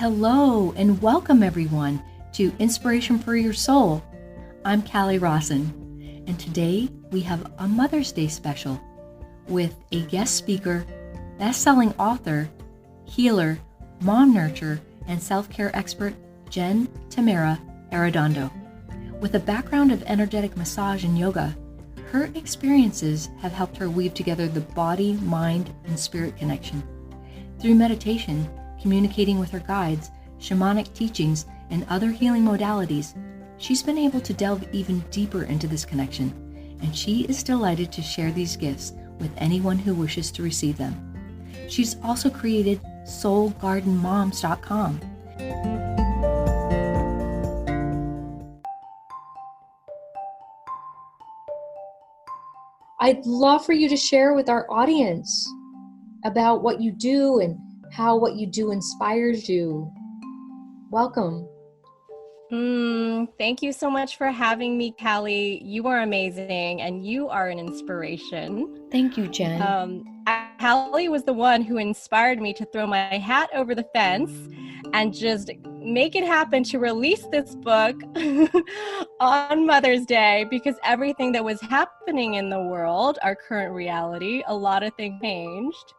Hello and welcome everyone to Inspiration for Your Soul. I'm Callie Rawson, and today we have a Mother's Day special with a guest speaker, best-selling author, healer, mom nurturer, and self-care expert, Jen Tamara Arredondo. With a background of energetic massage and yoga, her experiences have helped her weave together the body, mind, and spirit connection. Through meditation, communicating with her guides, shamanic teachings, and other healing modalities, she's been able to delve even deeper into this connection, and she is delighted to share these gifts with anyone who wishes to receive them. She's also created SoulGardenMoms.com. I'd love for you to share with our audience about what you do and how what you do inspires you. Welcome. Thank you so much for having me, Callie. You are amazing and you are an inspiration. Thank you, Jen. Callie was the one who inspired me to throw my hat over the fence and just make it happen to release this book on Mother's Day, because everything that was happening in the world, our current reality, a lot of things changed.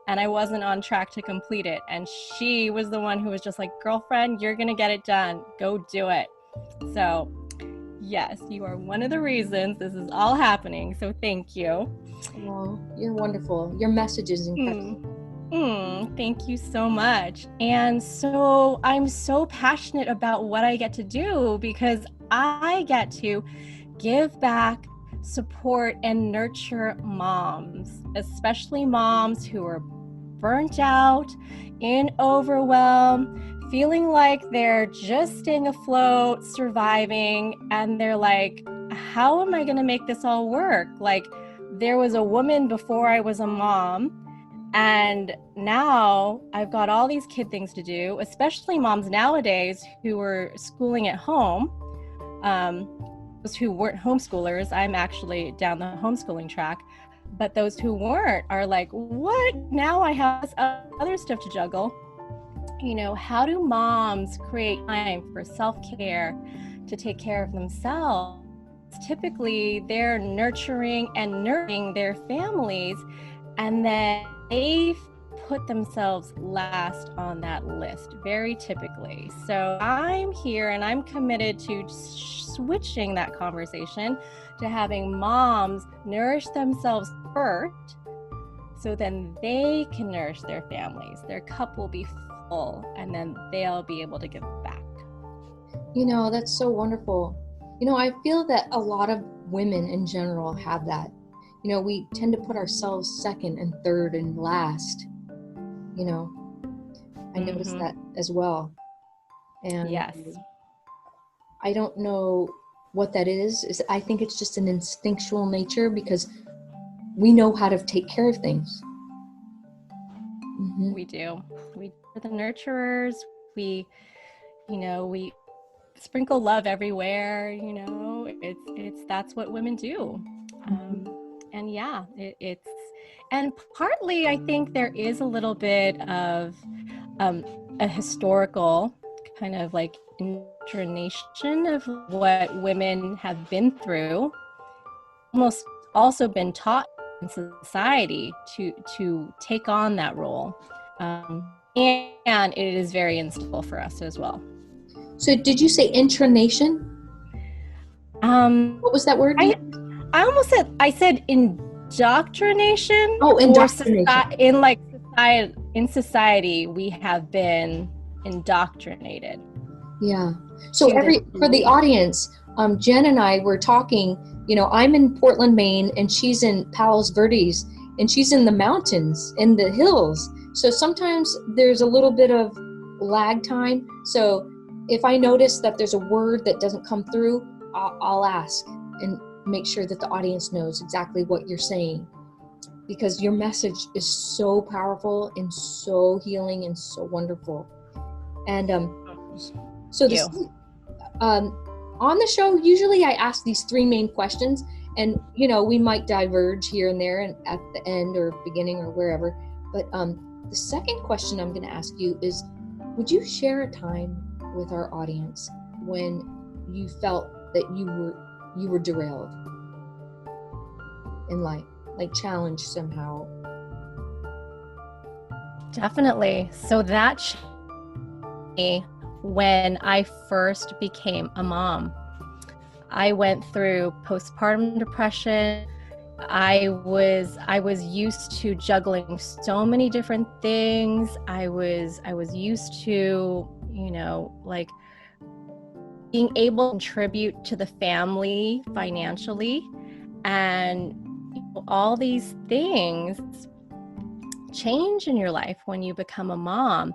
And I wasn't on track to complete it. And she was the one who was just like, girlfriend, you're going to get it done. Go do it. So yes, you are one of the reasons this is all happening. So thank you. Well, you're wonderful. Your message is incredible. Thank you so much. And so I'm so passionate about what I get to do, because I get to give back, support, and nurture moms, especially moms who are burnt out, in overwhelm, feeling like they're just staying afloat, surviving, and they're like, how am I going to make this all work? Like, there was a woman before I was a mom, and now I've got all these kid things to do, especially moms nowadays who are schooling at home, those who weren't homeschoolers. I'm actually down the homeschooling track. But those who weren't are like, what? Now I have this other stuff to juggle. You know, how do moms create time for self-care to take care of themselves? Typically, they're nurturing and nurturing their families, and then they put themselves last on that list, very typically. So I'm here and I'm committed to switching that conversation to having moms nourish themselves first, so then they can nourish their families. Their cup will be full, and then they'll be able to give back. You know, that's so wonderful. You know, I feel that a lot of women in general have that. You know, we tend to put ourselves second and third and last. You know, I noticed that as well. And yes, I don't know what that is. I think it's just an instinctual nature, because we know how to take care of things. We do. We are the nurturers. We sprinkle love everywhere. You know, it's that's what women do. And yeah, and partly I think there is a little bit of a historical kind of like indoctrination of what women have been through, almost also been taught in society to take on that role. And it is very instilled for us as well. So did you say intranation? What was that word? I said indoctrination. Oh, indoctrination. In society, we have been indoctrinated. Yeah. So for the audience, Jen and I were talking, you know, I'm in Portland, Maine, and she's in Palos Verdes, and she's in the mountains, in the hills. So sometimes there's a little bit of lag time. So if I notice that there's a word that doesn't come through, I'll ask and make sure that the audience knows exactly what you're saying, because your message is so powerful and so healing and so wonderful. And so this, on the show, usually I ask these three main questions, and you know, we might diverge here and there and at the end or beginning or wherever, but the second question I'm going to ask you is, Would you share a time with our audience when you felt that you were derailed in life, like challenged somehow? Definitely. So that me when I first became a mom. I went through postpartum depression. I was used to juggling so many different things. I was used to, like being able to contribute to the family financially, and all these things change in your life when you become a mom.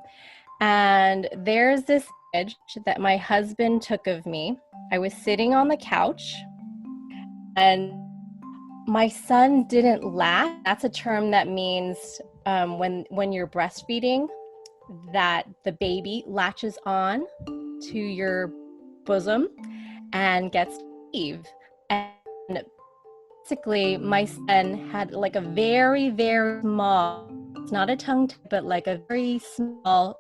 And there's this image that my husband took of me. I was sitting on the couch and my son didn't latch. That's a term that means when you're breastfeeding, that the baby latches on to your bosom and gets Eve. And basically, my son had like a very, very small, it's not a tongue, but like a very small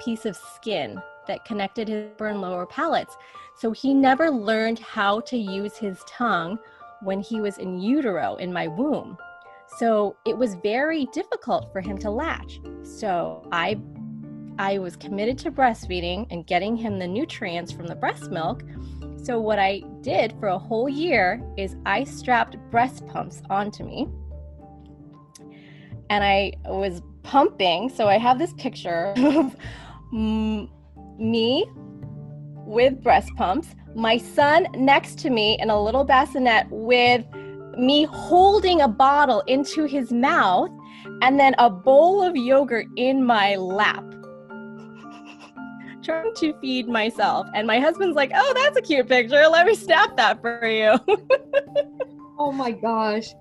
piece of skin that connected his upper and lower palates. So he never learned how to use his tongue when he was in utero in my womb. So it was very difficult for him to latch. So I was committed to breastfeeding and getting him the nutrients from the breast milk. So what I did for a whole year is I strapped breast pumps onto me, and I was pumping. So I have this picture of me with breast pumps, my son next to me in a little bassinet with me holding a bottle into his mouth, and then a bowl of yogurt in my lap, trying to feed myself. And my husband's like, "Oh, that's a cute picture. Let me snap that for you." Oh my gosh.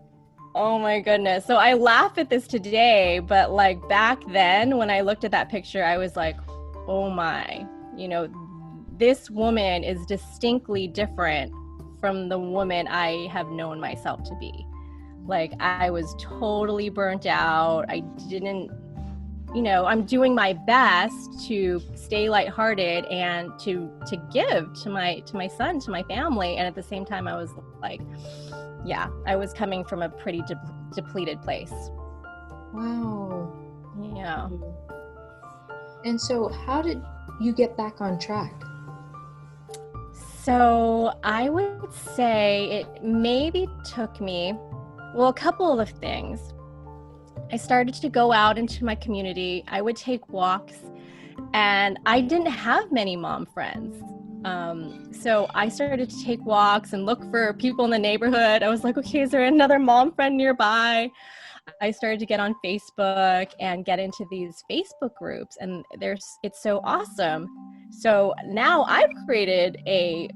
Oh my goodness. So I laugh at this today, but like back then when I looked at that picture, I was like, oh my, this woman is distinctly different from the woman I have known myself to be. Like, I was totally burnt out. I didn't, I'm doing my best to stay lighthearted and to give to my son, to my family. And at the same time, I was like, yeah, I was coming from a pretty depleted place. Wow. Yeah. And so how did you get back on track? So I would say it maybe took me, a couple of things. I started to go out into my community. I would take walks, and I didn't have many mom friends. So I started to take walks and look for people in the neighborhood. I was like, okay, is there another mom friend nearby? I started to get on Facebook and get into these Facebook groups, and it's so awesome. So now I've created a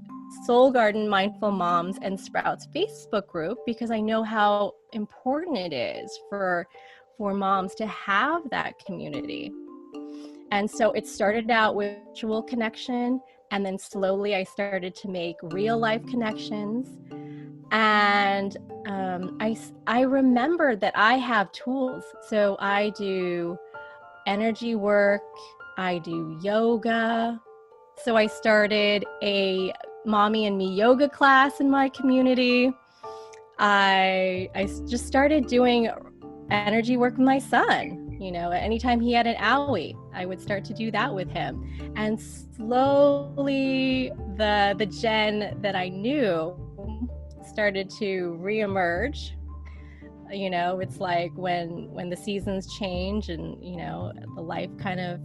Soul Garden Mindful Moms and Sprouts Facebook group because I know how important it is for moms to have that community. And so it started out with virtual connection, and then slowly I started to make real life connections. And I remember that I have tools. So I do energy work, I do yoga. So I started a Mommy and Me yoga class in my community. I just started doing energy work with my son. Anytime he had an owie, I would start to do that with him. And slowly the Jen that I knew started to reemerge. It's like when the seasons change and the life kind of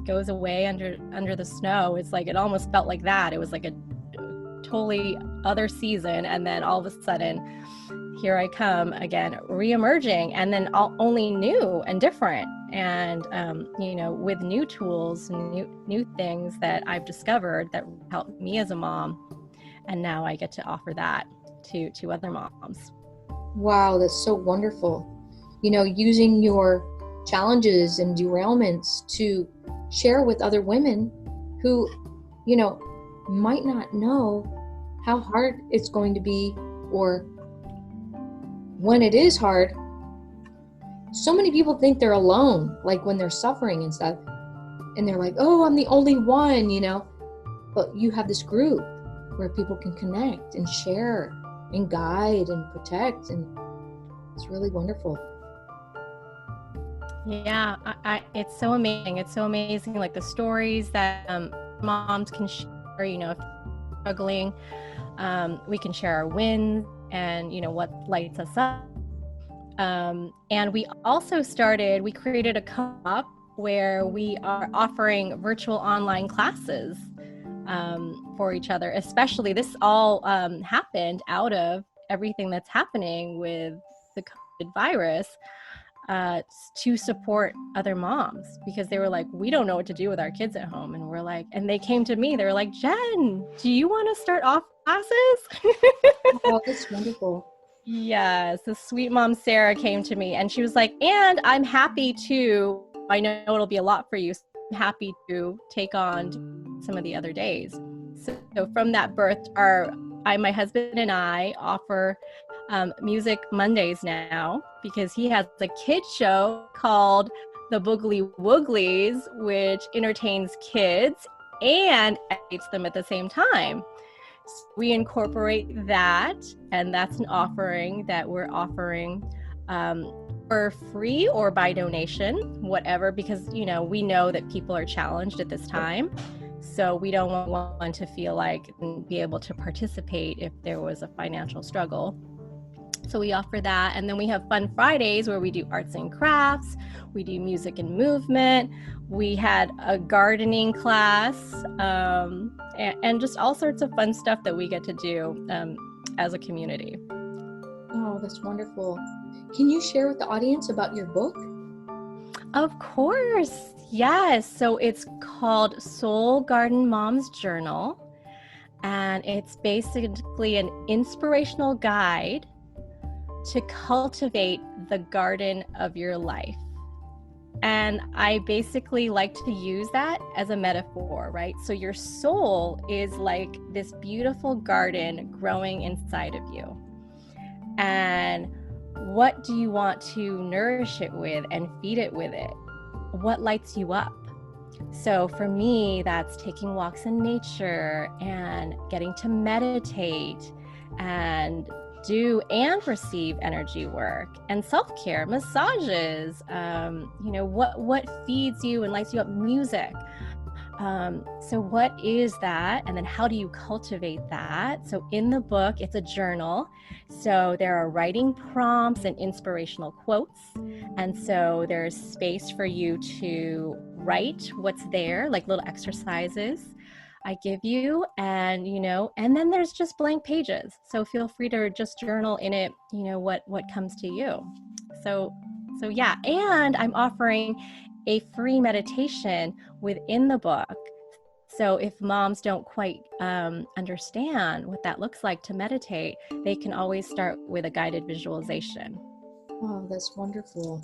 goes away under the snow. It's like it almost felt like that. It was like a totally other season, and then all of a sudden here I come again, reemerging, and then only new and different, and with new tools and new things that I've discovered that help me as a mom, and now I get to offer that to other moms. Wow, that's so wonderful. Using your challenges and derailments to share with other women who, might not know how hard it's going to be, or when it is hard. So many people think they're alone, like when they're suffering and stuff. and they're like, oh, I'm the only one, you know. But you have this group where people can connect and share and guide and protect, and it's really wonderful. Yeah, it's so amazing. It's so amazing, like the stories that moms can share, you know, if they're struggling. We can share our wins and, you know, what lights us up. And we created a co-op where we are offering virtual online classes for each other. Especially, this all happened out of everything that's happening with the COVID virus, to support other moms, because they were like, we don't know what to do with our kids at home. And we're like, and they came to me, they were like, Jen, do you want to start off classes? Oh, that's wonderful. Yes, the sweet mom Sarah came to me and she was like, and I'm happy to, I know it'll be a lot for you, so I'm happy to take on some of the other days. So from that birth, my husband and I offer Music Mondays now, because he has a kid show called The Boogly Wooglies, which entertains kids and educates them at the same time. So we incorporate that, and that's an offering that we're offering for free or by donation, whatever, because, you know, we know that people are challenged at this time. So we don't want one to feel like be able to participate if there was a financial struggle. So we offer that. And then we have Fun Fridays where we do arts and crafts, we do music and movement. We had a gardening class, and just all sorts of fun stuff that we get to do as a community. Oh, that's wonderful. Can you share with the audience about your book? Of course. Yes. So it's called Soul Garden Mom's Journal. And it's basically an inspirational guide to cultivate the garden of your life. And I basically like to use that as a metaphor, right? So your soul is like this beautiful garden growing inside of you. And what do you want to nourish it with and feed it with it? What lights you up? So for me, that's taking walks in nature and getting to meditate and do and receive energy work and self-care, massages, you know, what feeds you and lights you up, music. So what is that? And then how do you cultivate that? So in the book, it's a journal. So there are writing prompts and inspirational quotes. And so there's space for you to write what's there, like little exercises I give you, and, you know, and then there's just blank pages. So feel free to just journal in it, you know, what comes to you. So yeah. And I'm offering a free meditation within the book. So if moms don't quite understand what that looks like to meditate, they can always start with a guided visualization. Oh, that's wonderful.